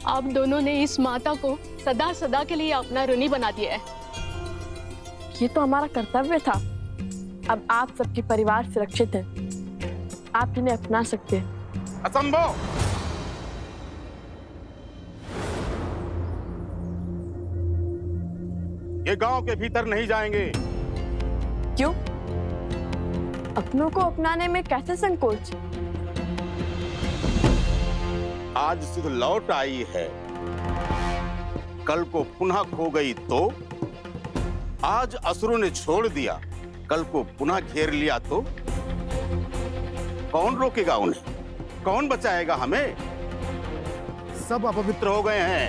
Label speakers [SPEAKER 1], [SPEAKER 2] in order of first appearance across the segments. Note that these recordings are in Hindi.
[SPEAKER 1] आप दोनों ने इस माता को सदा सदा के लिए अपना ऋणी बना दिया है।
[SPEAKER 2] ये तो हमारा कर्तव्य था। अब आप सबके परिवार सुरक्षित हैं, आप इन्हें अपना सकते हैं।
[SPEAKER 3] असंभव! ये गांव के भीतर नहीं जाएंगे।
[SPEAKER 2] क्यों? अपनों को अपनाने में कैसे संकोच?
[SPEAKER 3] आज सुध लौट आई है, कल को पुनः खो गई तो? आज असुरों ने छोड़ दिया, कल को पुनः घेर लिया तो? कौन रोकेगा उन्हें? कौन बचाएगा हमें? सब अपवित्र हो गए हैं।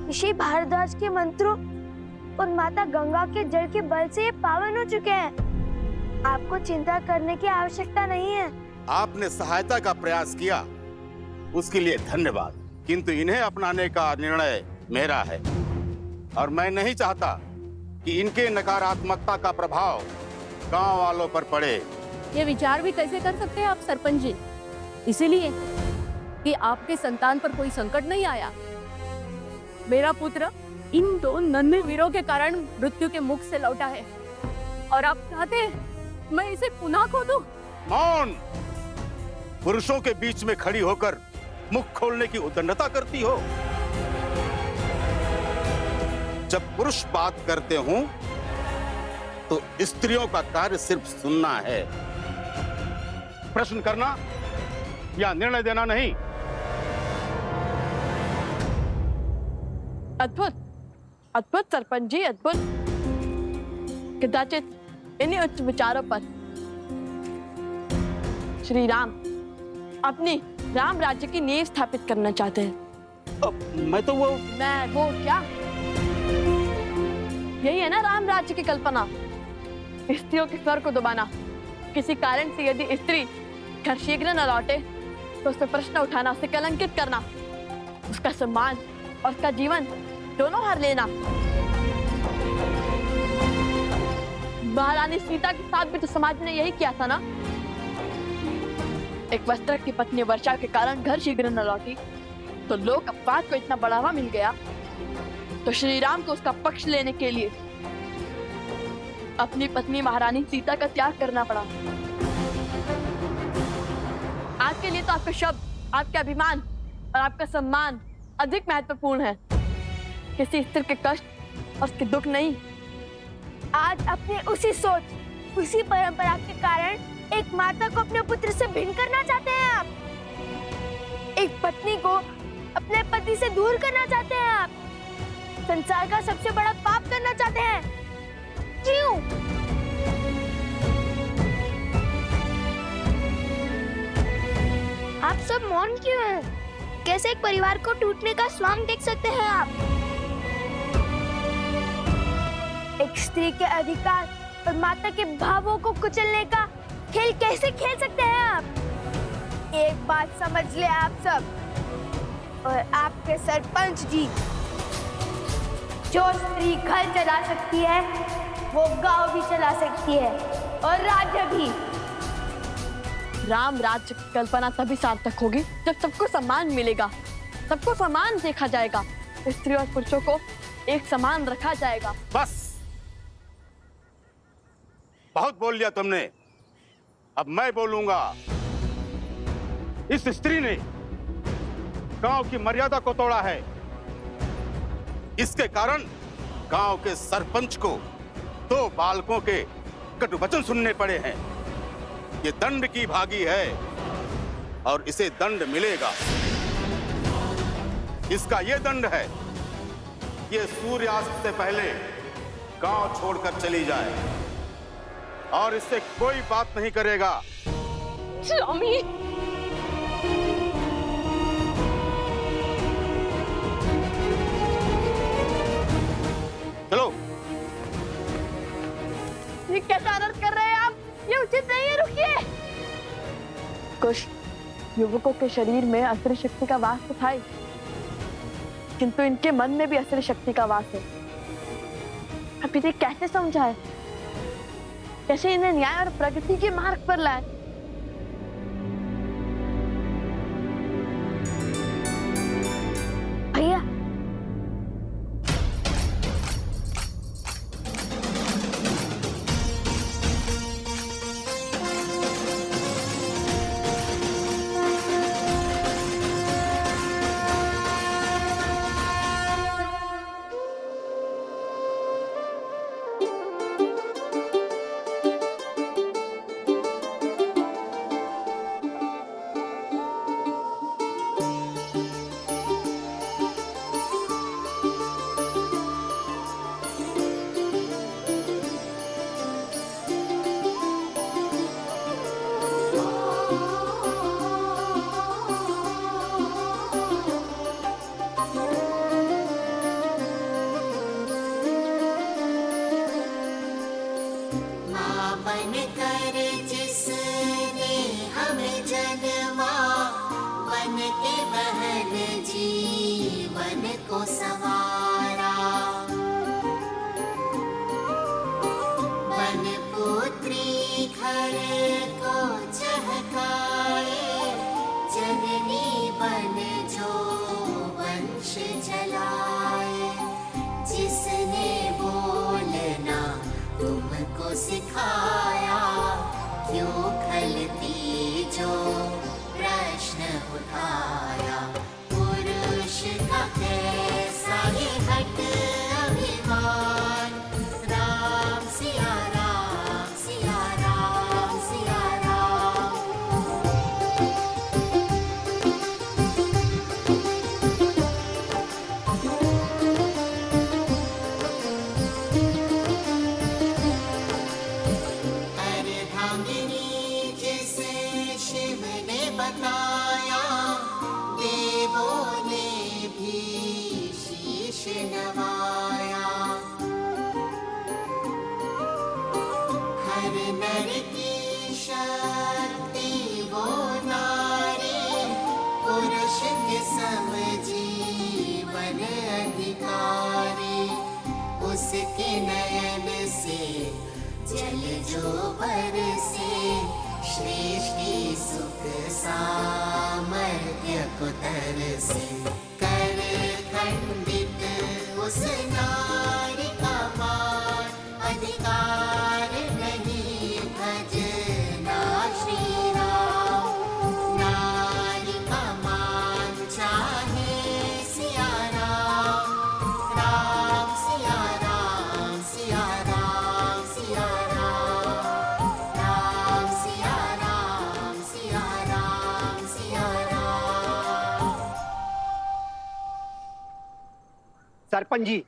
[SPEAKER 4] ऋषि भारद्वाज के मंत्रों और माता गंगा के जल के बल से ये पावन हो चुके हैं। आपको चिंता करने की आवश्यकता नहीं है।
[SPEAKER 3] आपने सहायता का प्रयास किया, उसके लिए धन्यवाद, किंतु इन्हें अपनाने का निर्णय मेरा है और मैं नहीं चाहता कि इनके नकारात्मकता का प्रभाव गांव वालों पर पड़े।
[SPEAKER 5] ये विचार भी कैसे कर सकते हैं आप सरपंच जी? इसीलिए कि आपके संतान पर कोई संकट नहीं आया। मेरा पुत्र इन दो नन्हे वीरों के कारण मृत्यु के मुख से लौटा है और आप चाहते हैं मैं इसे पुनः खो दूं?
[SPEAKER 3] मौन! पुरुषों के बीच में खड़ी होकर मुख खोलने की उद्दंडता करती हो। जब पुरुष बात करते हों तो स्त्रियों का कार्य सिर्फ सुनना है, प्रश्न करना या निर्णय देना नहीं।
[SPEAKER 2] अद्भुत, अद्भुत सरपंच जी, अद्भुत। कदाचित इन्हीं उच्च विचारों पर श्री राम अपनी राम राज्य की नींव स्थापित करना चाहते हैं।
[SPEAKER 3] मैं तो वो
[SPEAKER 2] क्या? यही है ना राम राज्य की कल्पना? स्त्रियों के स्वर को दबाना। किसी कारण से यदि स्त्री घर शीघ्र न लौटे तो उससे प्रश्न उठाना, उसे कलंकित करना, उसका सम्मान और उसका जीवन दोनों हर लेना। महारानी सीता के साथ भी तो समाज ने यही किया था ना। एक वस्त्र की पत्नी वर्षा के कारण घर शीघ्र न लौटी तो लोक अपवाद को इतना बढ़ावा मिल गया तो श्री राम को उसका पक्ष लेने के लिए अपनी पत्नी महारानी सीता का त्याग करना पड़ा। आज के लिए तो आपका शब्द, आपका अभिमान और आपका सम्मान अधिक महत्वपूर्ण है, किसी स्त्री के कष्ट और उसके दुख नहीं।
[SPEAKER 4] आज अपनी उसी सोच, उसी परंपरा के कारण एक माता को अपने पुत्र से भिन्न करना चाहते हैं आप। एक पत्नी को अपने पति से दूर करना चाहते हैं आप। संसार का सबसे बड़ा पाप करना चाहते हैं। क्यों? आप सब मौन क्यों हैं? कैसे एक परिवार को टूटने का स्वांग देख सकते हैं आप? एक स्त्री के अधिकार और माता के भावों को कुचलने का खेल कैसे खेल सकते हैं आप? एक बात समझ ले आप सब और आपके सरपंच जी, जो स्त्री घर चला सकती है वो गांव भी चला सकती है और राज्य भी।
[SPEAKER 2] राम राज्य की कल्पना तभी सार्थक होगी जब सबको सम्मान मिलेगा, सबको समान देखा जाएगा, स्त्री और पुरुषों को एक समान रखा जाएगा।
[SPEAKER 3] बस, बहुत बोल लिया तुमने, अब मैं बोलूंगा। इस स्त्री ने गांव की मर्यादा को तोड़ा है। इसके कारण गांव के सरपंच को 2 बालकों के कटु वचन सुनने पड़े हैं। ये दंड की भागी है और इसे दंड मिलेगा। इसका ये दंड है, ये सूर्यास्त से पहले गांव छोड़कर चली जाए और इससे कोई बात नहीं करेगा।
[SPEAKER 1] स्वामी,
[SPEAKER 3] चलो।
[SPEAKER 2] ये कैसा अनर्थ कर रहे हैं आप? ये उचित नहीं है, रुकिए। कुछ युवकों के शरीर में असुरी शक्ति का वास तो था ही, किंतु इनके मन में भी असुरी शक्ति का वास है। अब इन्हें कैसे समझाए, कैसे इन्हें न्याय और प्रगति के मार्ग पर लाए?
[SPEAKER 6] के बहन जीवन को संवारा, वन पुत्री घर को चहकाए, जननी बन जो वंश जलाए, जिसने बोलना तुमको सिखाया, क्यों खलती जो प्रश्न उठाया, पुरुष का कैसा ये हट अभिमान, राम सिया राम सिया राम सिया राम। अर्धांगिनी जिसे शिव ने बताया, देवों ने भी शीश नवाया, हर नर की शक्ति वो नारी, पुरुष के सम जीवन अधिकारी, उसके नयन से जल जो बरसे, सृष्टि सुख सामर्थ्य को तरसे, कर खंडित उस नारी का मान, अधिकार नहीं भजना श्री राम, नारी का मान चाहे सिया राम, राम सिया राम सिया राम सिया राम, राम सिया राम सिया राम सिया राम।
[SPEAKER 7] सरपंच जी,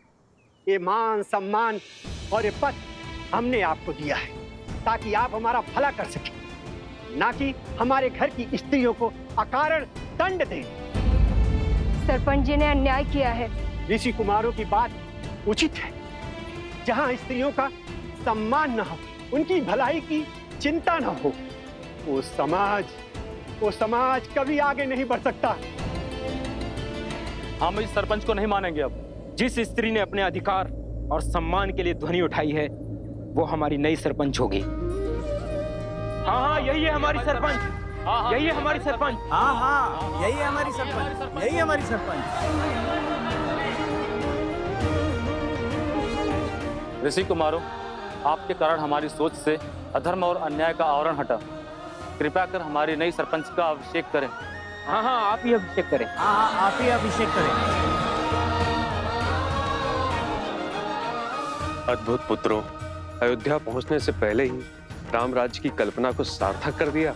[SPEAKER 7] ये मान सम्मान और ये पद हमने आपको दिया है ताकि आप हमारा भला कर सकें, ना कि हमारे घर की स्त्रियों को अकारण दंड दें।
[SPEAKER 4] सरपंच जी ने अन्याय किया है।
[SPEAKER 7] ऋषि कुमारों की बात उचित है। जहां स्त्रियों का सम्मान न हो, उनकी भलाई की चिंता न हो, वो समाज कभी आगे नहीं बढ़ सकता।
[SPEAKER 8] हम इस सरपंच को नहीं मानेंगे। अब जिस स्त्री ने अपने अधिकार और सम्मान के लिए ध्वनि उठाई है, वो हमारी नई सरपंच होगी। हाँ, यही है हमारी सरपंच, यही है हमारी सरपंच।
[SPEAKER 9] हाँ, यही है हमारी सरपंच, यही है हमारी सरपंच।
[SPEAKER 8] ऋषि कुमारों, आपके कारण हमारी सोच से अधर्म और अन्याय का आवरण हटा। कृपया कर हमारी नई सरपंच का अभिषेक करें। हाँ, आप ही अभिषेक करें।
[SPEAKER 9] हाँ, आप ही अभिषेक करें।
[SPEAKER 10] अद्भुत पुत्रों, अयोध्या पहुंचने से पहले ही राम राज्य की कल्पना को सार्थक कर दिया।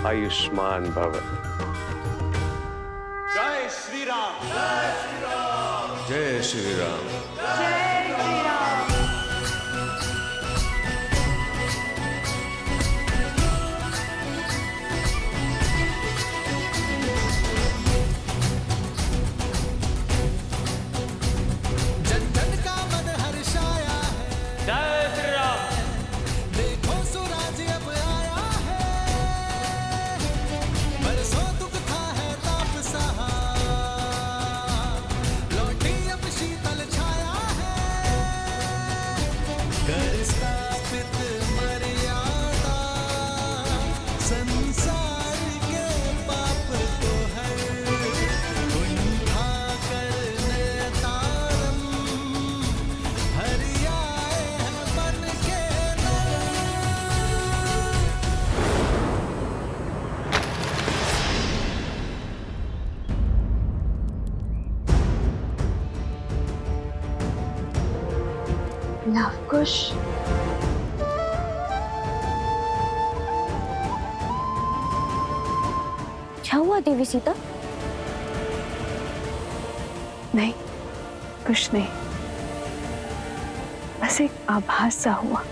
[SPEAKER 10] आयुष्मान भव।
[SPEAKER 11] जय श्री राम, जय श्री राम,
[SPEAKER 10] जय श्री राम।
[SPEAKER 2] लवकुश,
[SPEAKER 4] क्या हुआ देवी सीता?
[SPEAKER 2] नहीं, कुछ नहीं, बस एक आभास सा हुआ,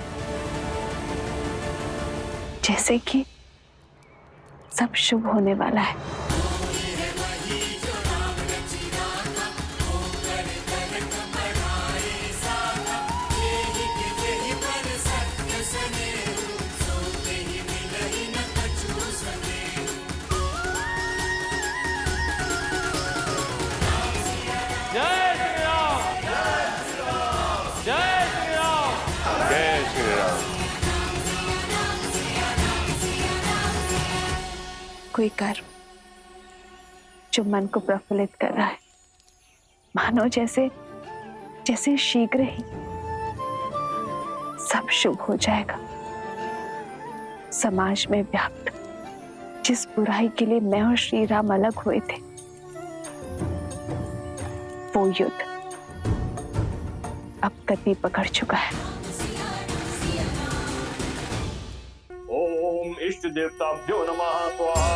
[SPEAKER 2] जैसे कि सब शुभ होने वाला है। कोई कर्म जो मन को प्रफुल्लित कर रहा है, मानो जैसे जैसे शीघ्र ही सब शुभ हो जाएगा। समाज में व्याप्त जिस बुराई के लिए मैं और श्री राम अलग हुए थे, वो युद्ध अब गति पकड़ चुका है।
[SPEAKER 11] ओम इष्ट देवताभ्यो नमः स्वाहा।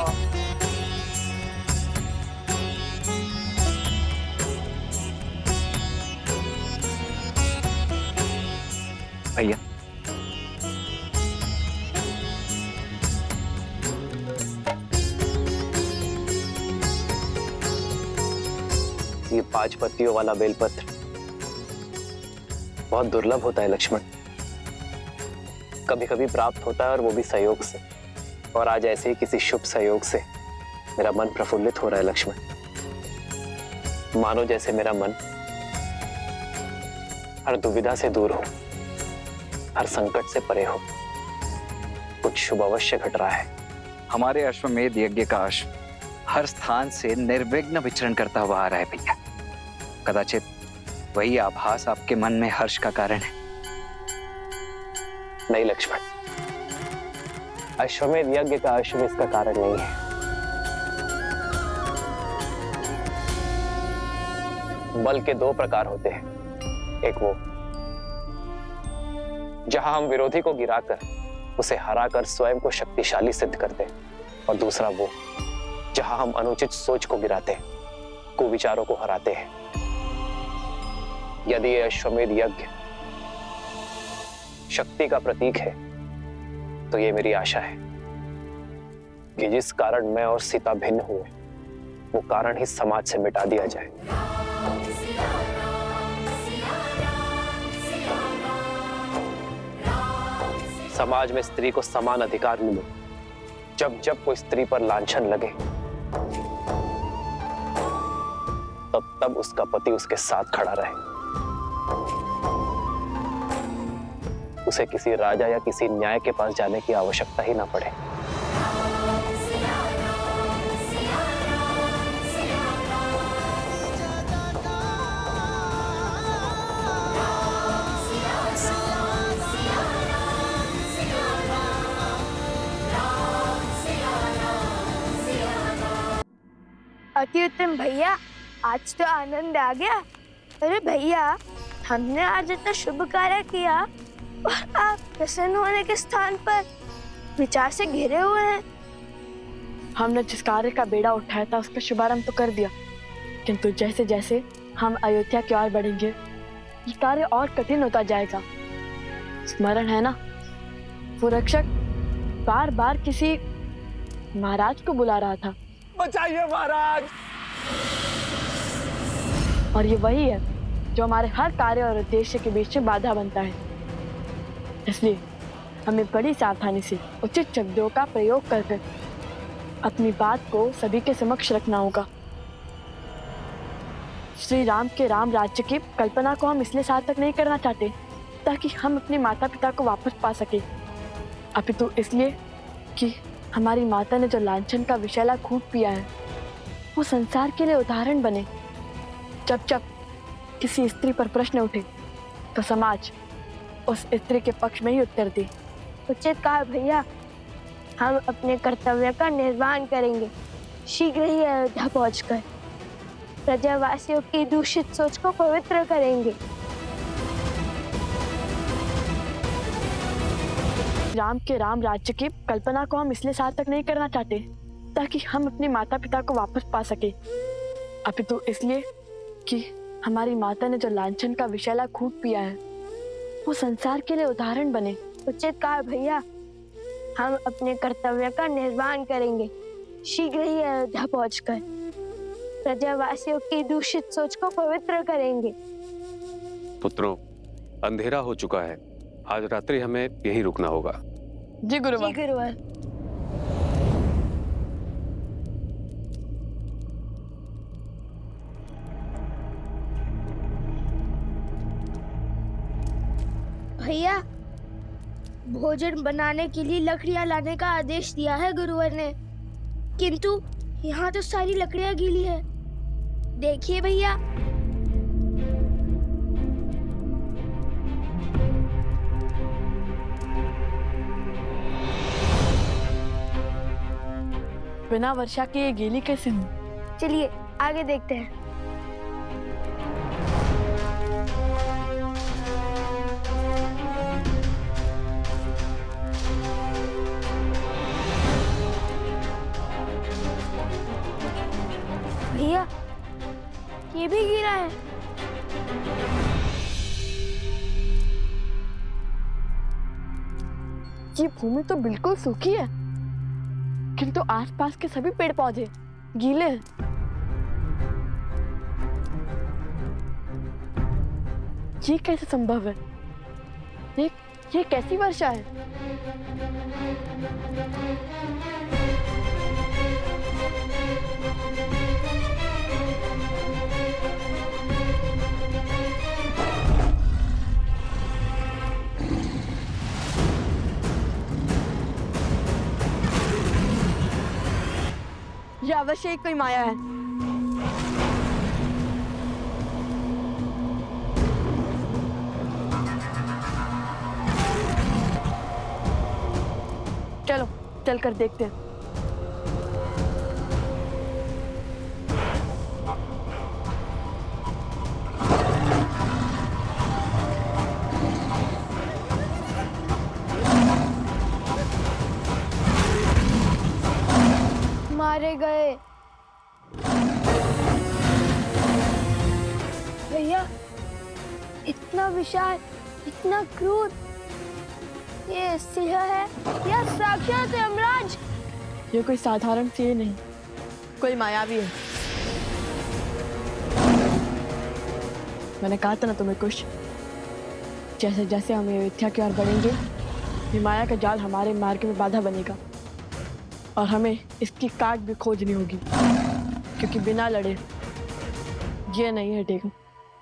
[SPEAKER 12] भैया ये 5 पत्तियों वाला बेलपत्र बहुत दुर्लभ होता है लक्ष्मण। कभी कभी प्राप्त होता है और वो भी सहयोग से, और आज ऐसे ही किसी शुभ सहयोग से मेरा मन प्रफुल्लित हो रहा है लक्ष्मण। मानो जैसे मेरा मन हर दुविधा से दूर हो, हर संकट से परे हो। कुछ शुभ अवश्य घट रहा है। हमारे अश्वमेध यज्ञ का अश्व हर स्थान से निर्विघ्न विचरण करता हुआ आ रहा है भैया। कदाचित वही आभास आपके मन में हर्ष का कारण है। नहीं लक्ष्मण, अश्वमेध यज्ञ का अश्व इसका कारण नहीं है। बल के 2 प्रकार होते हैं। एक वो जहां हम विरोधी को गिराकर उसे हराकर स्वयं को शक्तिशाली सिद्ध करते हैं, और दूसरा वो जहां हम अनुचित सोच को गिराते, कुविचारों को हराते हैं। यदि ये अश्वमेध यज्ञ शक्ति का प्रतीक है, तो ये मेरी आशा है कि जिस कारण मैं और सीता भिन्न हुए, वो कारण ही समाज से मिटा दिया जाए। समाज में स्त्री को समान अधिकार मिले। जब जब कोई स्त्री पर लांछन लगे, तब तब उसका पति उसके साथ खड़ा रहे। उसे किसी राजा या किसी न्याय के पास जाने की आवश्यकता ही ना पड़े।
[SPEAKER 4] अति उत्तम भैया, आज तो आनंद आ गया। अरे भैया, हमने आज इतना शुभ कार्य किया और आप प्रसन्न होने के स्थान पर विचार से घिरे हुए हैं।
[SPEAKER 2] हमने जिस कार्य का बेड़ा उठाया था उसका शुभारंभ तो कर दिया, किंतु जैसे जैसे हम अयोध्या की ओर बढ़ेंगे, ये कार्य और कठिन होता जाएगा। स्मरण है ना, वो रक्षक बार बार किसी महाराज को बुला रहा था।
[SPEAKER 9] बचाइए महाराज।
[SPEAKER 2] और ये वही है जो हमारे हर कार्य और उद्देश्य के बीच में बाधा बनता है। इसलिए हमें बड़ी सावधानी से उचित शब्दों का प्रयोग करके अपनी बात को सभी के समक्ष रखना होगा। श्री राम के राम राज्य की कल्पना को हम इसलिए सार्थक नहीं करना चाहते ताकि हम अपने माता पिता को वापस पा सके, अपितु इसलिए कि हमारी माता ने जो लांछन का विषैला खूब पिया है, वो संसार के लिए उदाहरण बने। जब जब किसी स्त्री पर प्रश्न उठे तो समाज उस स्त्री के पक्ष में ही उत्तर दे।
[SPEAKER 4] उचित कहा भैया, हम अपने कर्तव्य का निर्वहन करेंगे। शीघ्र ही अयोध्या पहुंचकर प्रजावासियों की दूषित सोच को पवित्र करेंगे।
[SPEAKER 2] राम के राम राज्य की कल्पना को हम इसलिए सार्थक नहीं करना चाहते ताकि हम अपने माता पिता को वापस पा सके, अपितु इसलिए कि हमारी माता ने जो लांछन का विषैला खूब पिया है, वो संसार के लिए उदाहरण बने।
[SPEAKER 4] उचित कहा भैया, हम अपने कर्तव्य का निर्वहन करेंगे। शीघ्र ही अयोध्या पहुंचकर प्रजावासियों की दूषित सोच को पवित्र करेंगे।
[SPEAKER 10] पुत्रों, अंधेरा हो चुका है। आज रात्रि हमें यहीं रुकना होगा।
[SPEAKER 2] जी गुरुवर।
[SPEAKER 4] जी गुरुवर। भैया, भोजन बनाने के लिए लकड़ियां लाने का आदेश दिया है गुरुवर ने। किंतु यहाँ तो सारी लकड़ियाँ गीली है। देखिए भैया।
[SPEAKER 2] बिना वर्षा के ये गीली कैसे हुई?
[SPEAKER 4] चलिए आगे देखते हैं। भैया ये भी गिरा है।
[SPEAKER 2] ये भूमि तो बिल्कुल सूखी है, किंतु आसपास के सभी पेड़ पौधे गीले हैं। ये कैसे संभव है? ये कैसी वर्षा है? ये अवश्य ही कोई माया है। चलो चलकर देखते हैं।
[SPEAKER 4] मारे गए। भैया इतना विशाल, इतना क्रूर, ये सिंह है या साक्षात यमराज?
[SPEAKER 2] ये कोई साधारण सिंह नहीं, कोई मायावी है। मैंने कहा था ना तुम्हें कुछ, जैसे जैसे हम अयोध्या की ओर बढ़ेंगे, ये माया का जाल हमारे मार्ग में बाधा बनेगा और हमें इसकी काट भी खोजनी होगी, क्योंकि बिना लड़े ये नहीं हटेगा।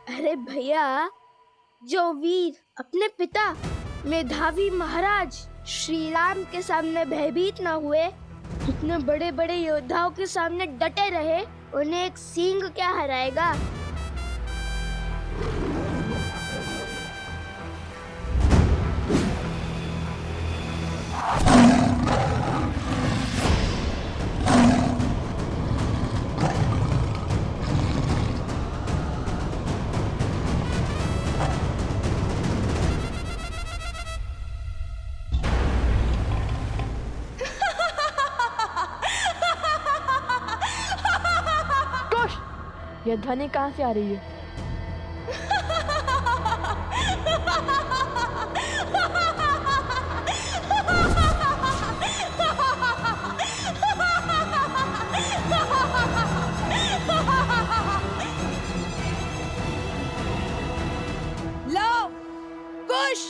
[SPEAKER 4] अरे भैया, जो वीर अपने पिता मेधावी महाराज श्री राम के सामने भयभीत ना हुए, इतने बड़े बड़े योद्धाओं के सामने डटे रहे, उन्हें एक सिंह क्या हराएगा?
[SPEAKER 2] ये ध्वनि कहाँ से आ रही है?
[SPEAKER 13] लो कुश,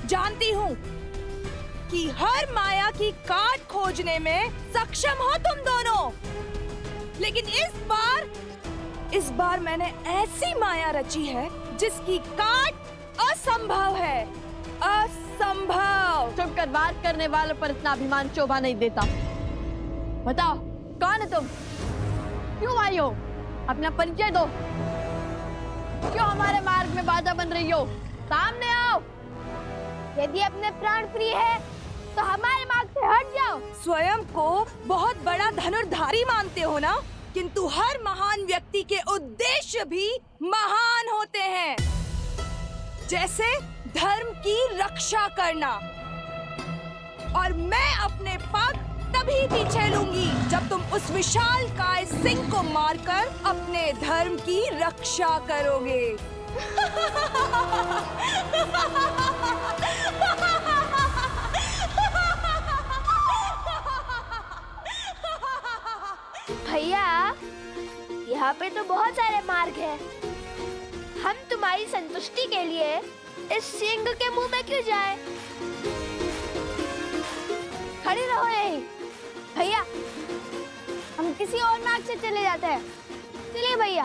[SPEAKER 13] जानती हूँ कि हर माया की काट खोजने में सक्षम हो तुम दोनों, लेकिन इस बार मैंने ऐसी माया रची है जिसकी काट असंभव है। असंभव।
[SPEAKER 2] चुप कर, बात करने वालों पर इतना अभिमान शोभा नहीं देता। बताओ कौन है तुम? क्यों आई हो? अपना परिचय दो। क्यों हमारे मार्ग में बाधा बन रही हो? सामने आओ।
[SPEAKER 4] यदि अपने प्राण प्रिय है तो हमारे मार्ग से हट जाओ।
[SPEAKER 13] स्वयं को बहुत बड़ा धनुर्धारी मानते हो ना, किंतु हर महान व्यक्ति के उद्देश्य भी महान होते हैं, जैसे धर्म की रक्षा करना। और मैं अपने पग तभी पीछे लूंगी जब तुम उस विशालकाय सिंह को मारकर अपने धर्म की रक्षा करोगे।
[SPEAKER 4] भैया, यहाँ पे तो बहुत सारे मार्ग हैं। हम तुम्हारी संतुष्टि के लिए इस सिंह के मुंह में क्यों जाए? खड़े रहो यहीं। भैया, हम किसी और मार्ग से चले जाते हैं। चलिए भैया।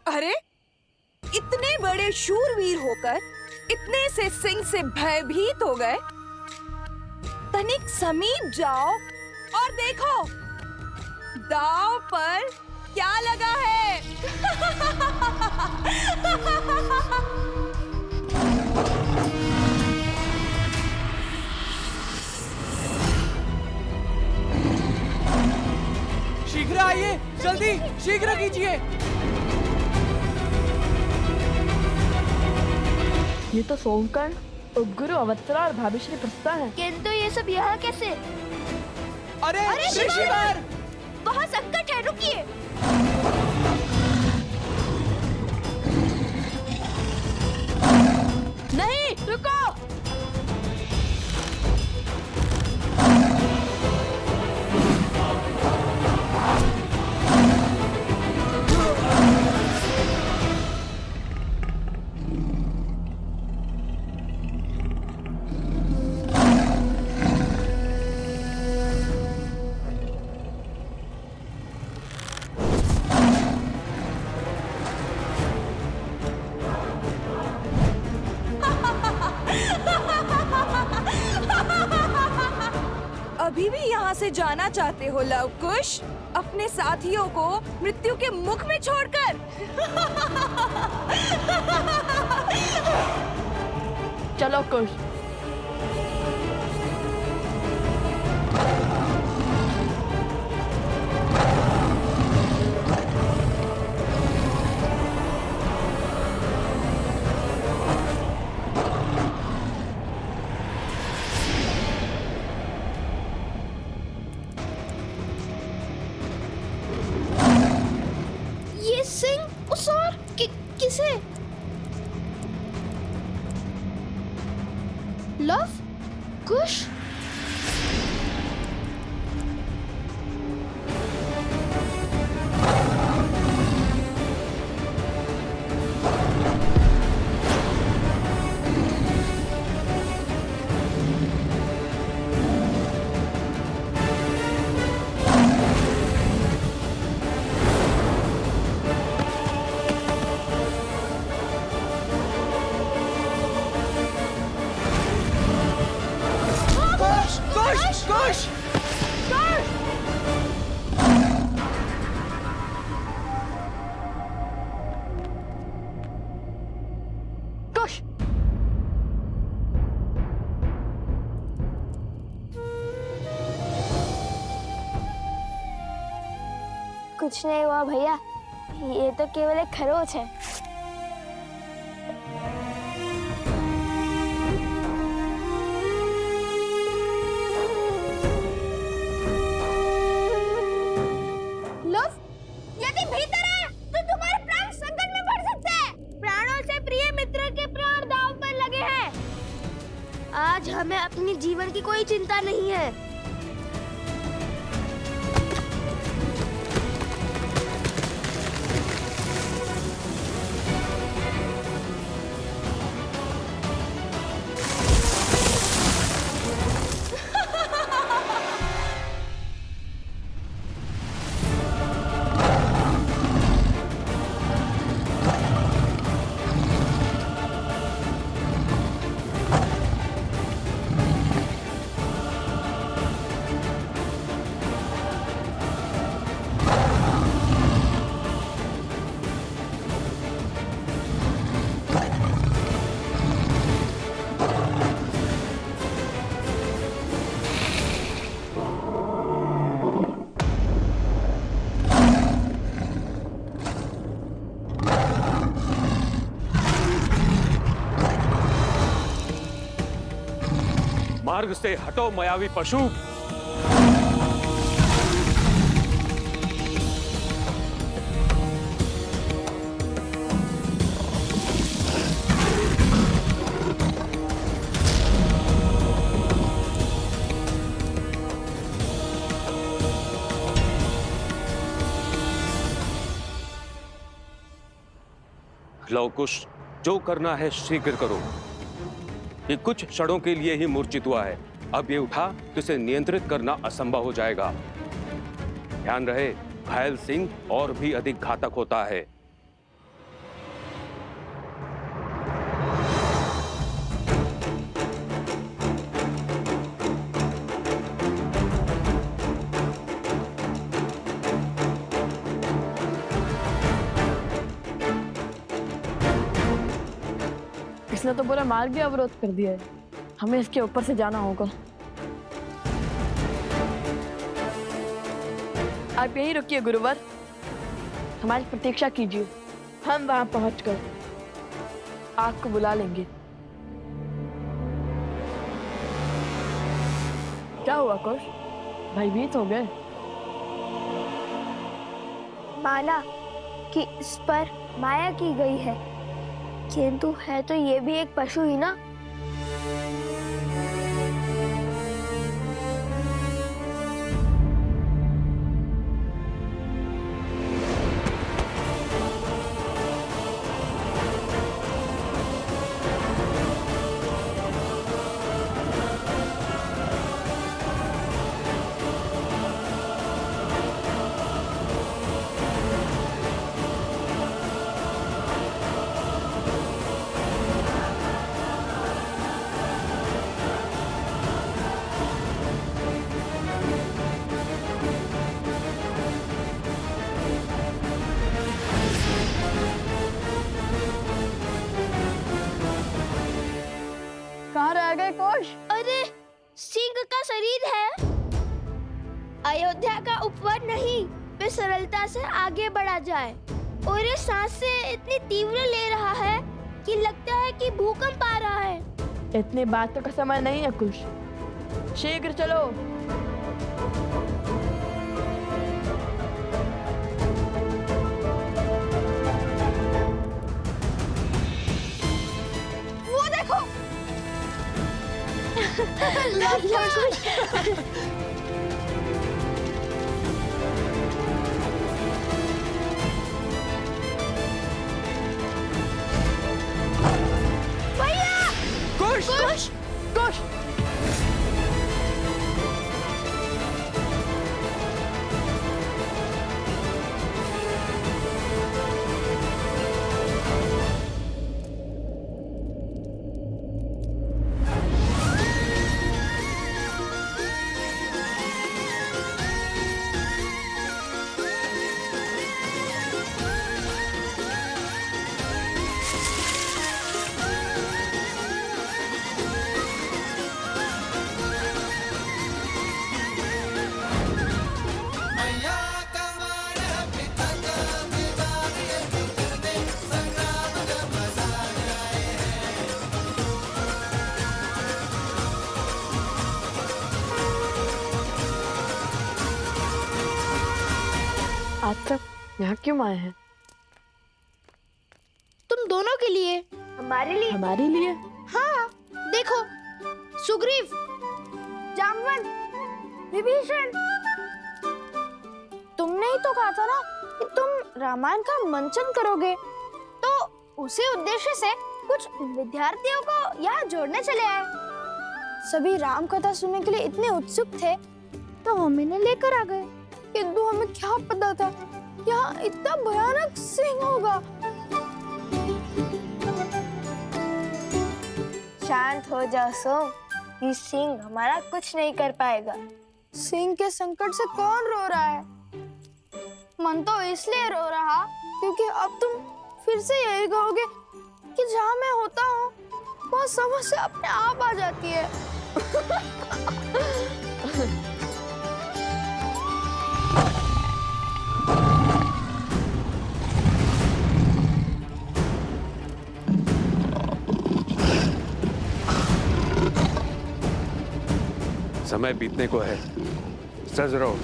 [SPEAKER 13] अरे, इतने बड़े शूरवीर होकर इतने से सिंह से भयभीत हो गए, तनिक समीप जाओ और देखो दाव पर क्या लगा है।
[SPEAKER 9] शीघ्र आइए, जल्दी शीघ्र कीजिए।
[SPEAKER 2] ये तो सोमकर्ण, उपगुरु, अवत्सरा और भाभीश्री प्रस्ता है।
[SPEAKER 4] किंतु ये सब यहाँ कैसे?
[SPEAKER 9] अरे ऋषिवर!
[SPEAKER 4] वहाँ संकट है, रुकिए।
[SPEAKER 2] नहीं, रुको।
[SPEAKER 13] अभी भी यहाँ से जाना चाहते हो लवकुश, अपने साथियों को मृत्यु के मुख में छोड़कर?
[SPEAKER 2] चलो कुश।
[SPEAKER 4] ये सिंह उस और किसे? लव कुश?
[SPEAKER 9] कुश!
[SPEAKER 2] कुश!
[SPEAKER 4] कुछ नहीं हुआ भैया, ये तो केवल एक खरोच है। लव, यदि भीतर है तो तुम्हारे प्राण संकट में पड़ सकते हैं। प्राणों से प्रिय मित्र के प्राण दांव पर लगे हैं। आज हमें अपनी जीवन की कोई चिंता नहीं है।
[SPEAKER 10] मार्ग से हटो मायावी पशु। लवकुश, जो करना है शीघ्र करो। ये कुछ क्षणों के लिए ही मूर्छित हुआ है, अब ये उठा तो इसे नियंत्रित करना असंभव हो जाएगा। ध्यान रहे, घायल सिंह और भी अधिक घातक होता है।
[SPEAKER 2] इसने तो पूरा मार्ग भी अवरोध कर दिया है। हमें इसके ऊपर से जाना होगा। आप यहीं रुकिए गुरुवर, हमारी प्रतीक्षा कीजिए। हम वहां पहुंचकर आपको बुला लेंगे। क्या हुआ कुश, भयभीत हो गए?
[SPEAKER 4] माना कि इस पर माया की गई है, किंतु है तो ये भी एक पशु ही ना।
[SPEAKER 2] कहाँ रह गए कुश?
[SPEAKER 4] अरे सिंह का शरीर है, अयोध्या का उपवर नहीं। वे सरलता से आगे बढ़ा जाए और ये सांसें इतनी तीव्र ले रहा है कि लगता है कि भूकंप आ रहा है।
[SPEAKER 2] इतनी बातों का समय नहीं है कुश, शीघ्र चलो।
[SPEAKER 4] वो देखो। भैया!
[SPEAKER 2] कुश! कुश! कुश! आप सब यहाँ क्यों आए हैं?
[SPEAKER 4] तुम दोनों के लिए। हमारे लिए?
[SPEAKER 2] हमारे लिए?
[SPEAKER 4] हाँ, देखो, सुग्रीव, जामवंत, विभीषण, तुमने ही तो कहा था ना कि तुम रामायण का मंचन करोगे, तो उसी उद्देश्य से कुछ विद्यार्थियों को यहाँ जोड़ने चले आए। सभी राम कथा सुनने के लिए इतने उत्सुक थे, तो हम इन्हें लेकर आ गए। किंतु हमें क्या पता था यहाँ इतना भयानक सिंह होगा। शांत हो जाओ सोम, ये सिंह हमारा कुछ नहीं कर पाएगा। सिंह के संकट से कौन रो रहा है? मन तो इसलिए रो रहा क्योंकि अब तुम फिर से यही कहोगे कि जहाँ मैं होता हूँ वो समस्या अपने आप आ जाती है।
[SPEAKER 10] समय बीतने को है, सज रहो।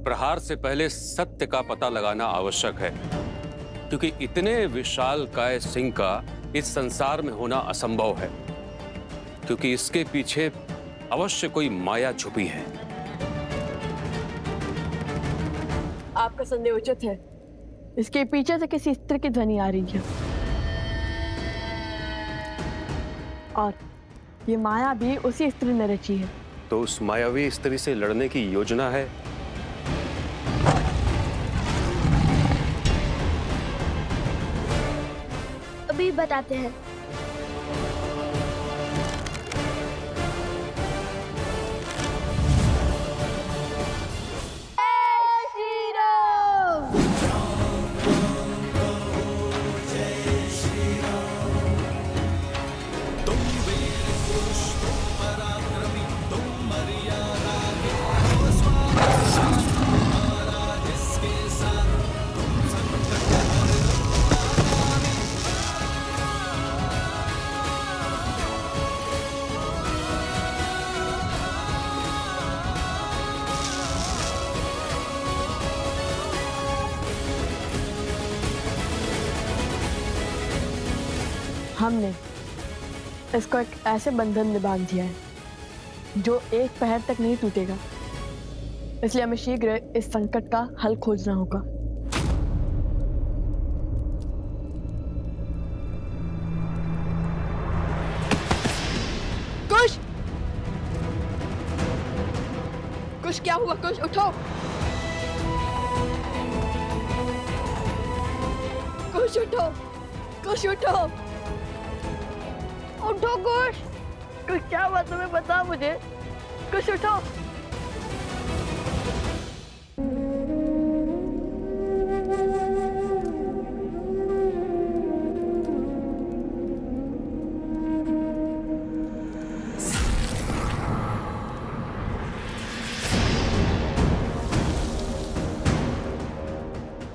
[SPEAKER 10] प्रहार से पहले सत्य का पता लगाना आवश्यक है, क्योंकि इतने विशालकाय सिंह का इस संसार में होना असंभव है, क्योंकि इसके पीछे अवश्य कोई माया छुपी है।
[SPEAKER 2] आपका संदेह उचित है। इसके पीछे से किसी स्त्री की ध्वनि आ रही है, और ये माया भी उसी स्त्री ने रची है।
[SPEAKER 10] तो उस मायावी स्त्री से लड़ने की योजना है।
[SPEAKER 4] अभी बताते हैं।
[SPEAKER 2] हमने इसको एक ऐसे बंधन में बांध दिया है जो एक पहर तक नहीं टूटेगा, इसलिए हमें शीघ्र इस संकट का हल खोजना होगा। कुश! कुश, क्या हुआ? कुश, उठो! कुश, उठो! कुश, उठो! उठो कुश! कुश, क्या हुआ तुम्हें? बताओ मुझे। कुश, उठो!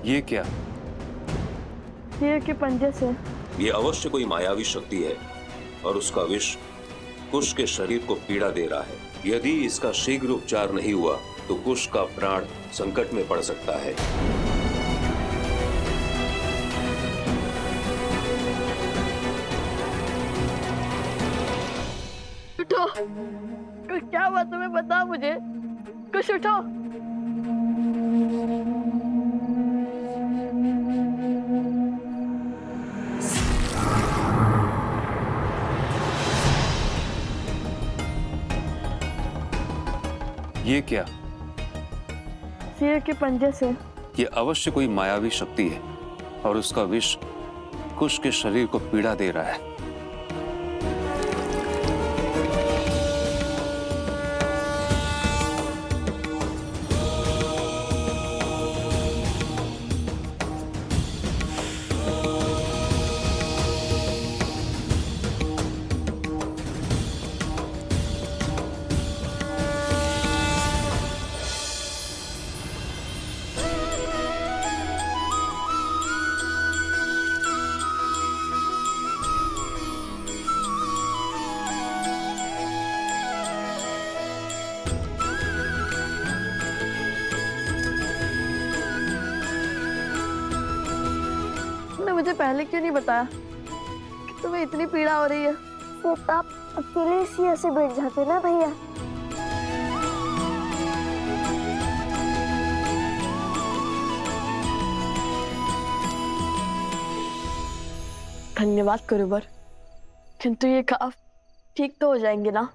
[SPEAKER 10] ये क्या?
[SPEAKER 2] शेर के पंजे से।
[SPEAKER 10] ये अवश्य कोई मायावी शक्ति है और उसका विष कुश के शरीर को पीड़ा दे रहा है। यदि इसका शीघ्र उपचार नहीं हुआ तो कुश का प्राण संकट में पड़ सकता है।
[SPEAKER 2] उठो! कुछ क्या हुआ तुम्हें? बताओ मुझे। कुछ उठो!
[SPEAKER 10] ये क्या?
[SPEAKER 2] शेर के पंजे से।
[SPEAKER 10] ये अवश्य कोई मायावी शक्ति है और उसका विष कुश के शरीर को पीड़ा दे रहा है।
[SPEAKER 2] मुझे पहले क्यों नहीं बताया कि तुम्हें इतनी पीड़ा हो रही है?
[SPEAKER 4] तो आप अकेले ही ऐसे बैठ जाते ना भैया।
[SPEAKER 2] धन्यवाद कुरुबर, किंतु ये घाव ठीक तो हो जाएंगे ना?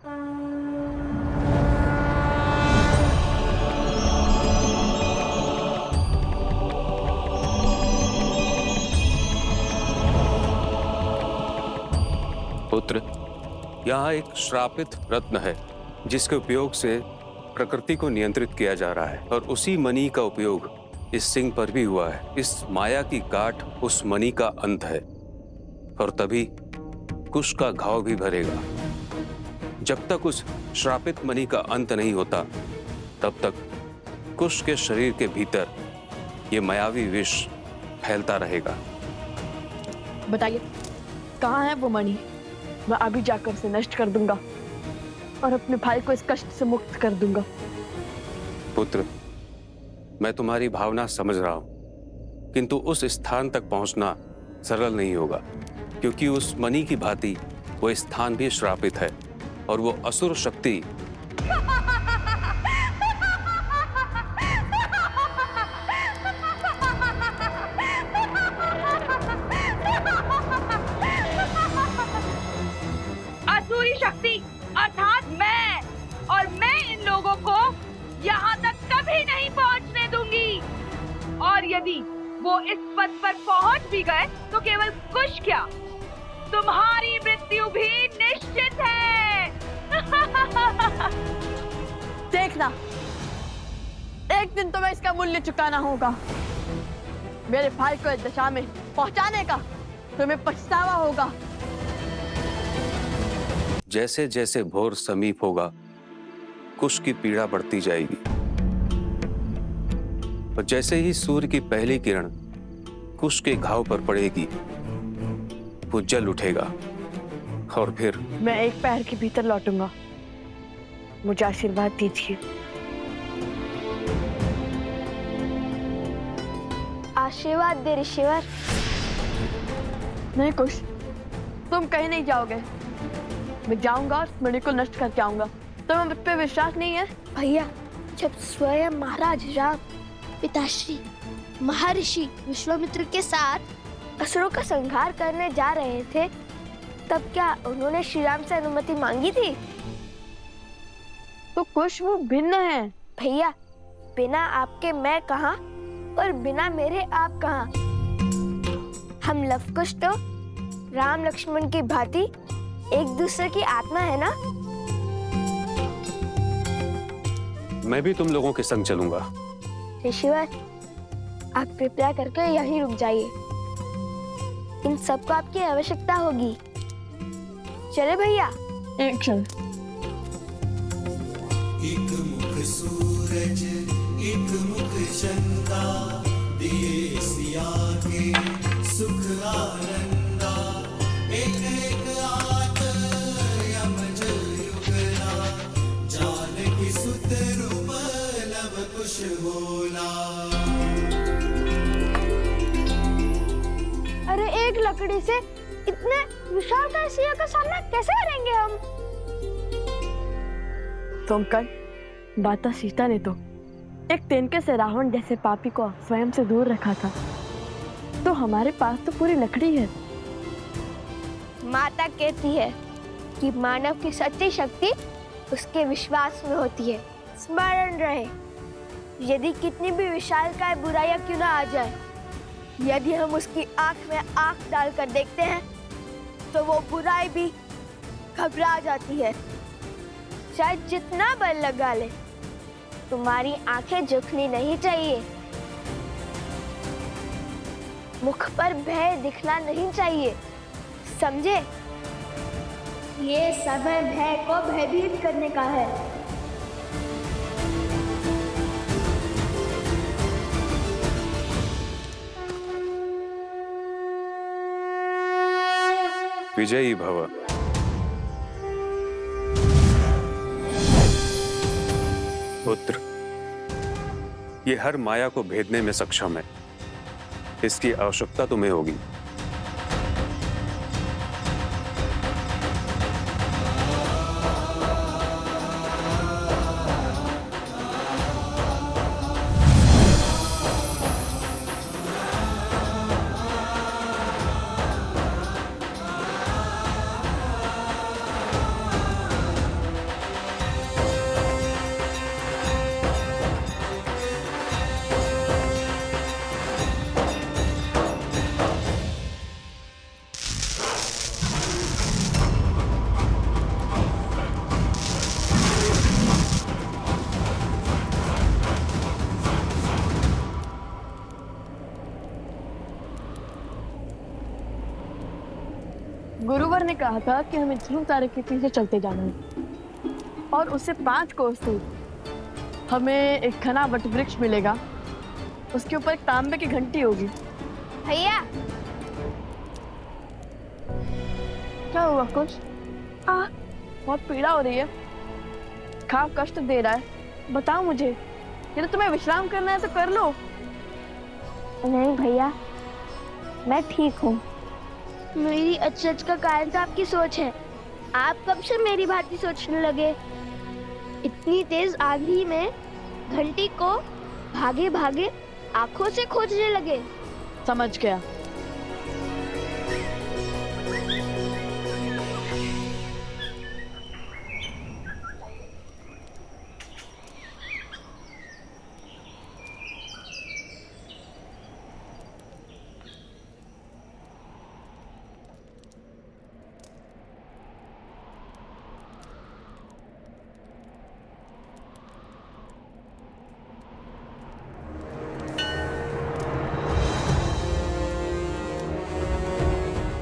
[SPEAKER 10] पुत्र, यहाँ एक श्रापित रत्न है जिसके उपयोग से प्रकृति को नियंत्रित किया जा रहा है और उसी मणि का उपयोग इस सिंह पर भी हुआ है। इस माया की गांठ उस मणि का अंत है और तभी कुश का घाव भी भरेगा। जब तक उस श्रापित मणि का अंत नहीं होता तब तक कुश के शरीर के भीतर ये मायावी विष फैलता रहेगा।
[SPEAKER 2] बताइए, कहाँ है वो मणि? मैं अभी जाकर उसे नष्ट कर दूंगा और अपने भाई को इस कष्ट से मुक्त कर दूंगा।
[SPEAKER 10] पुत्र, मैं तुम्हारी भावना समझ रहा हूं, किंतु उस स्थान तक पहुंचना सरल नहीं होगा, क्योंकि उस मणि की भांति वो स्थान भी श्रापित है और वो असुर शक्ति
[SPEAKER 13] असुरी शक्ति अर्थात मैं, और मैं इन लोगों को यहाँ तक कभी नहीं पहुँचने दूंगी। और यदि वो इस पद पर पहुँच भी गए तो केवल कुछ क्या, तुम्हारी मृत्यु भी निश्चित है।
[SPEAKER 2] देखना, एक दिन तुम्हें इसका मूल्य चुकाना होगा। मेरे भाई को इस दशा में पहुंचाने का तुम्हें पछतावा होगा।
[SPEAKER 10] जैसे जैसे भोर समीप होगा, कुश की पीड़ा बढ़ती जाएगी और जैसे ही सूर्य की पहली किरण कुश के घाव पर पड़ेगी, वो जल उठेगा और फिर
[SPEAKER 2] मैं एक पैर के भीतर लौटूंगा। मुझे आशीर्वाद दीजिए।
[SPEAKER 4] आशीर्वाद दे ऋषिवर।
[SPEAKER 2] नहीं कुश, तुम कहीं नहीं जाओगे। मैं जाऊंगा और मणि को नष्ट करके आऊंगा। तुम्हें मुझ पे विश्वास नहीं है?
[SPEAKER 4] भैया, जब स्वयं महाराज राम, पिताश्री, महर्षि विश्वामित्र के साथ असुरों का संहार करने जा रहे थे, तब क्या उन्होंने श्री राम से अनुमति मांगी थी?
[SPEAKER 2] तो कुश वो भिन्न है।
[SPEAKER 4] भैया, बिना आपके मैं कहाँ और बिना मेरे आप कहाँ? हम लवकुश तो राम लक्ष्मण की भांति एक दूसरे की आत्मा है ना?
[SPEAKER 10] मैं भी तुम लोगों के संग चलूंगा।
[SPEAKER 4] ऋषिवर, आप कृपया करके यहीं रुक जाइए। इन सबको आपकी आवश्यकता होगी। चले भैया।
[SPEAKER 2] एक क्षण।
[SPEAKER 6] एक मुख सूरज, एक मुख चंदा, दिए सिया के सुख आनंदा। एक एक आत यमज युगला, जानकी सुत रूप लव कुश होला।
[SPEAKER 4] अरे एक लकड़ी से इतने विशालकाय सिया का सामना कैसे करेंगे हम?
[SPEAKER 2] तुम कल माता सीता ने तो एक तिनके से रावण जैसे पापी को स्वयं से दूर रखा था, तो हमारे पास तो पूरी लकड़ी है।
[SPEAKER 4] माता कहती है कि मानव की सच्ची शक्ति उसके विश्वास में होती है। स्मरण रहे, यदि कितनी भी विशालकाय बुराइयां क्यों ना आ जाए, यदि हम उसकी आंख में आंख डालकर देखते हैं तो वो बुराई भी घबरा जाती है। चाहे जितना बल लगा ले, तुम्हारी आंखें झुकनी नहीं चाहिए। मुख पर भय दिखना नहीं चाहिए, समझे? ये समय भय को भयभीत करने का है।
[SPEAKER 10] विजयी भव। पुत्र, ये हर माया को भेदने में सक्षम है। इसकी आवश्यकता तुम्हें होगी।
[SPEAKER 2] गुरुवर ने कहा था कि हमें ध्रुव तारे के पीछे चलते जाना है और उससे 5 कोस दूर हमें एक घना वट वृक्ष मिलेगा। उसके ऊपर एक तांबे की घंटी होगी।
[SPEAKER 4] भैया,
[SPEAKER 2] क्या हुआ कुछ? बहुत पीड़ा हो रही है, खाव कष्ट दे रहा है, बताओ मुझे। यदि तुम्हें विश्राम करना है तो कर लो।
[SPEAKER 4] नहीं भैया, मैं ठीक हूँ। मेरी अचरज का कारण तो आपकी सोच है। आप कब से मेरी भांति सोचने लगे? इतनी तेज आंधी में घंटी को भागे भागे आंखों से खोजने लगे।
[SPEAKER 2] समझ गया।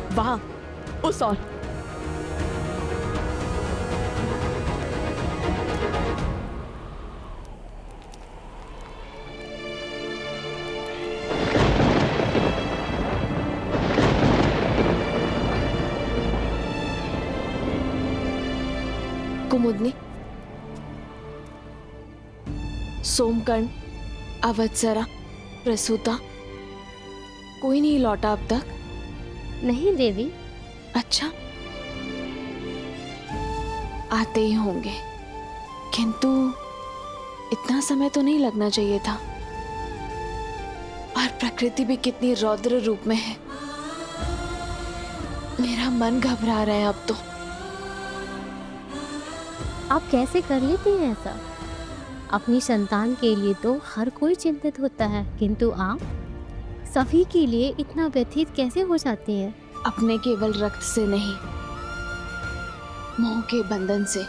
[SPEAKER 2] वहां उस और
[SPEAKER 1] कुमुदनी, सोमकर्ण, अवत्सरा, प्रसूता, कोई नहीं लौटा अब तक?
[SPEAKER 4] नहीं देवी।
[SPEAKER 1] अच्छा, आते ही होंगे, किंतु इतना समय तो नहीं लगना चाहिए था। और प्रकृति भी कितनी रौद्र रूप में है। मेरा मन घबरा रहा है अब तो।
[SPEAKER 14] आप कैसे कर लेती हैं ऐसा? अपनी संतान के लिए तो हर कोई चिंतित होता है, किंतु आप सभी के लिए इतना व्यथित कैसे हो जाती हैं?
[SPEAKER 1] अपने केवल रक्त से नहीं, मोह के बंधन से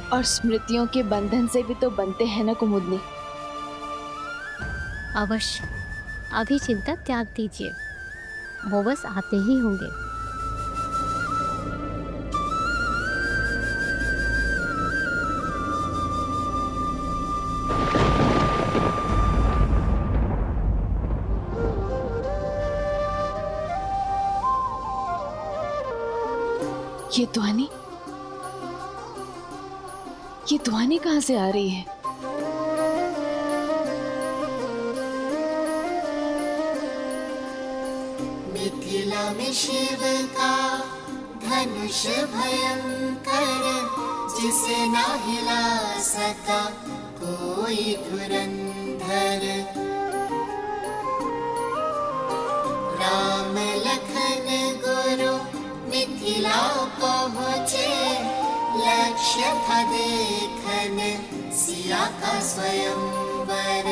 [SPEAKER 1] और स्मृतियों के बंधन से भी तो बनते हैं ना कुमुदनी।
[SPEAKER 14] अवश्य, अभी चिंता त्याग दीजिए, वो बस आते ही होंगे।
[SPEAKER 1] ये ध्वनि कहाँ से आ रही है?
[SPEAKER 6] मिथिला में शिव का धनुष भयंकर, जिसे ना हिला सका कोई धुरंधर। राम लखन गुरु मिथिला पहुँचे, लक्ष्य था देखन सिया का स्वयंवर।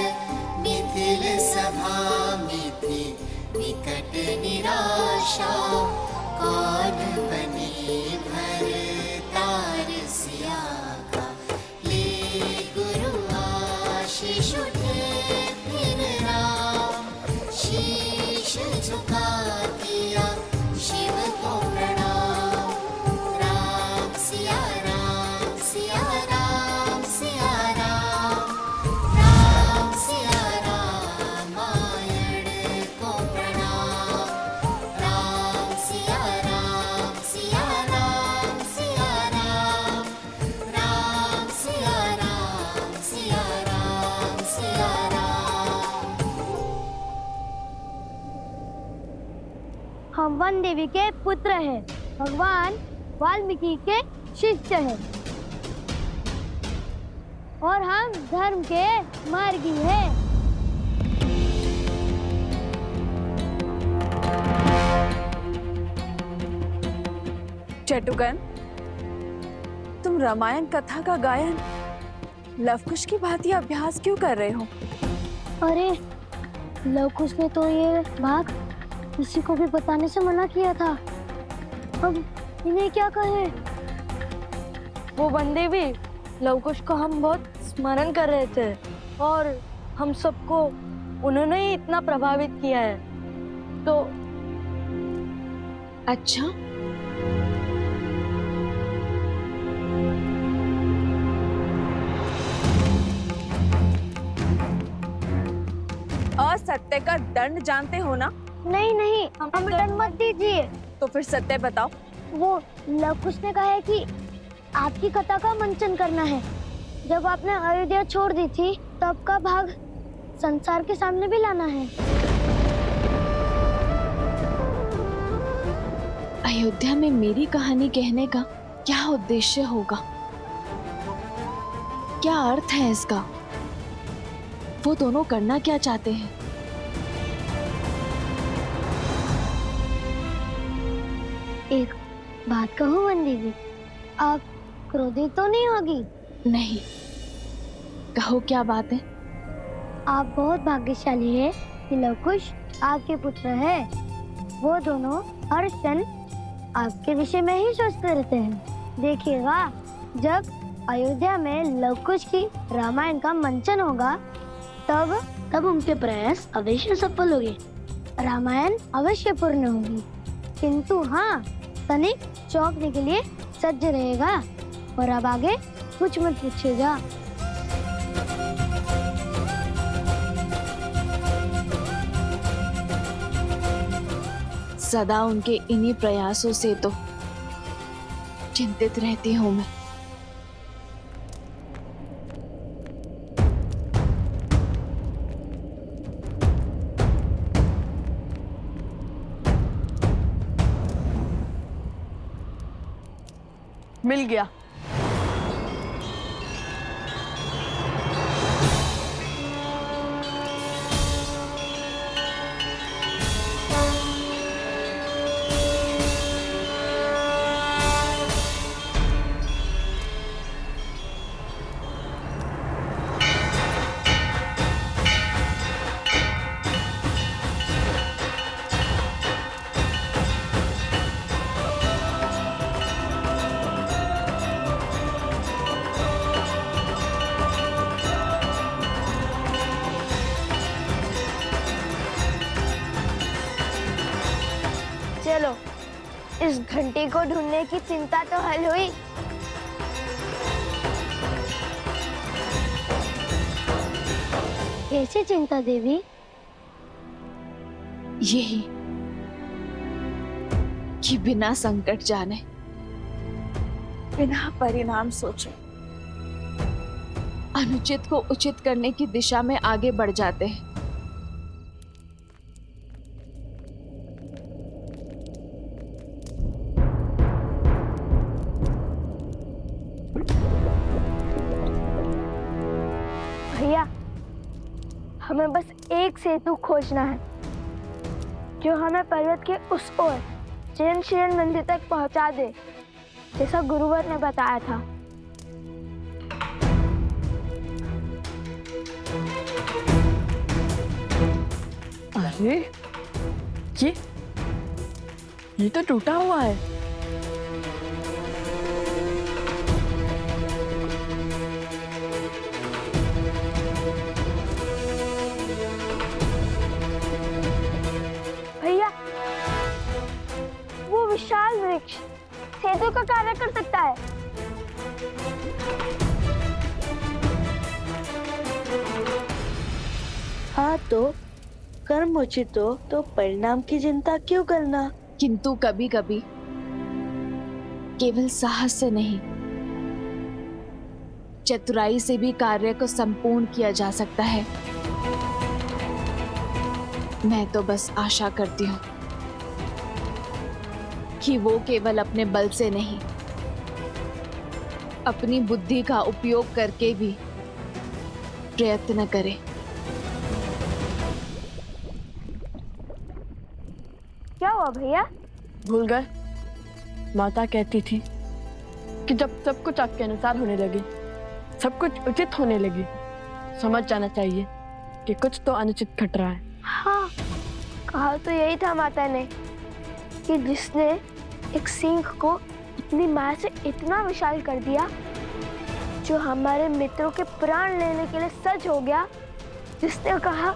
[SPEAKER 6] मिथिल सभा में थी विकट निराशा, कौन बने भरतार सिया का। ले गुरु आशीष उठे फिर राम, शीश झुका दिया शिव को प्रणाम। राम सिया राम, सिया राम, सिया राम, राम सिया रामायण को प्रणाम। राम सिया राम, सिया राम, सिया राम, राम सिया राम, सिया राम, सिया राम।
[SPEAKER 4] हम वन देवी के पुत्र हैं, भगवान वाल्मीकि के शिष्य हैं, और हम धर्म के मार्गी हैं।
[SPEAKER 2] चटुकन, तुम रामायण कथा का गायन लवकुश की भांति अभ्यास क्यों कर रहे हो?
[SPEAKER 4] अरे, लवकुश ने तो ये भाग किसी को भी बताने से मना किया था। अब इन्हें क्या कहें?
[SPEAKER 2] वो बंदे भी लवकुश को हम बहुत स्मरण कर रहे थे, और हम सबको उन्होंने ही इतना प्रभावित किया है। तो
[SPEAKER 1] अच्छा,
[SPEAKER 2] असत्य का दंड जानते हो ना?
[SPEAKER 4] नहीं नहीं, हमें दंड मत दीजिए।
[SPEAKER 2] तो फिर सत्य बताओ।
[SPEAKER 4] वो लवकुश ने कहा है कि आपकी कथा का मंचन करना है, जब आपने अयोध्या छोड़ दी थी तब का भाग संसार के सामने भी लाना है।
[SPEAKER 1] अयोध्या में मेरी कहानी कहने का क्या उद्देश्य होगा? क्या अर्थ है इसका? वो दोनों करना क्या चाहते हैं?
[SPEAKER 4] एक बात कहूँ वन दीदी, आप क्रोधित तो नहीं होगी?
[SPEAKER 1] नहीं, कहो क्या बात है?
[SPEAKER 4] आप बहुत भाग्यशाली है कि लवकुश आपके पुत्र है। वो दोनों हर क्षण आपके विषय में ही सोचते रहते हैं। देखिएगा, जब अयोध्या में लवकुश की रामायण का मंचन होगा तब उनके प्रयास अवश्य सफल होंगे, रामायण अवश्य पूर्ण होगी। किंतु हाँ, तनिक चौंकने के लिए सज्ज रहेगा। और अब आगे कुछ मत पूछिएगा।
[SPEAKER 1] सदा उनके इन्हीं प्रयासों से तो चिंतित रहती हूँ मैं।
[SPEAKER 2] मिल गया।
[SPEAKER 4] चलो, इस घंटी को ढूंढने की चिंता तो हल हुई। कैसी चिंता देवी?
[SPEAKER 1] यही कि बिना संकट जाने, बिना परिणाम सोचे अनुचित को उचित करने की दिशा में आगे बढ़ जाते हैं।
[SPEAKER 4] भैया, हमें बस एक सेतु खोजना है जो हमें पर्वत के उस ओर जैन श्रीन मंदिर तक पहुंचा दे, जैसा गुरुवर ने बताया था।
[SPEAKER 2] अरे ये तो टूटा हुआ है।
[SPEAKER 4] भैया, वो विशाल वृक्ष सेतु का कार्य कर सकता है।
[SPEAKER 2] हाँ, तो कर्म उचित हो तो परिणाम की चिंता क्यों करना?
[SPEAKER 1] किंतु कभी कभी केवल साहस से नहीं, चतुराई से भी कार्य को संपूर्ण किया जा सकता है। मैं तो बस आशा करती हूँ कि वो केवल अपने बल से नहीं, अपनी बुद्धि का उपयोग करके भी प्रयत्न करे।
[SPEAKER 4] क्या हुआ भैया?
[SPEAKER 2] भूल गए? माता कहती थी कि जब सब कुछ आपके अनुसार होने लगे, सब कुछ उचित होने लगे, समझ जाना चाहिए कि कुछ तो अनुचित घट रहा है।
[SPEAKER 4] हाँ, कहा तो यही था माता ने कि जिसने एक सिंह को अपनी माया से इतना विशाल कर दिया, जो हमारे मित्रों के प्राण लेने के लिए सज्ज हो गया, जिसने कहा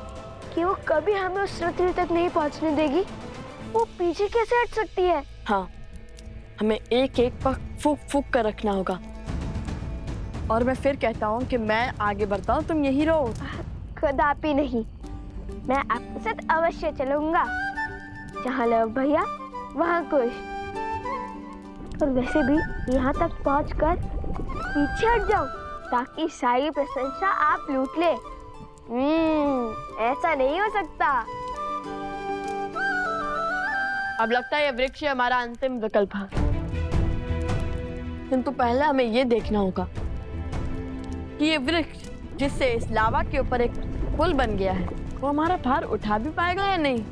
[SPEAKER 4] कि वो कभी हमें उस पृथ्वी तक नहीं पहुंचने देगी, वो पीछे कैसे हट सकती है?
[SPEAKER 2] हाँ, हमें एक एक पर फूक फूक कर रखना होगा। और मैं फिर कहता हूँ कि मैं आगे बढ़ता हूँ, तुम यही रहो।
[SPEAKER 4] कदापि नहीं, मैं आपके साथ अवश्य चलूंगा। जहाँ लव भैया वहाँ कुश। और वैसे भी यहाँ तक पहुँचकर पीछे हट जाओ ताकि सारी प्रशंसा आप लूट ले। ऐसा नहीं हो सकता।
[SPEAKER 2] अब लगता है ये वृक्ष हमारा अंतिम विकल्प है, किंतु पहले हमें ये देखना होगा कि ये वृक्ष जिससे इस लावा के ऊपर एक पुल बन गया है वो हमारा भार उठा भी पाएगा या नहीं।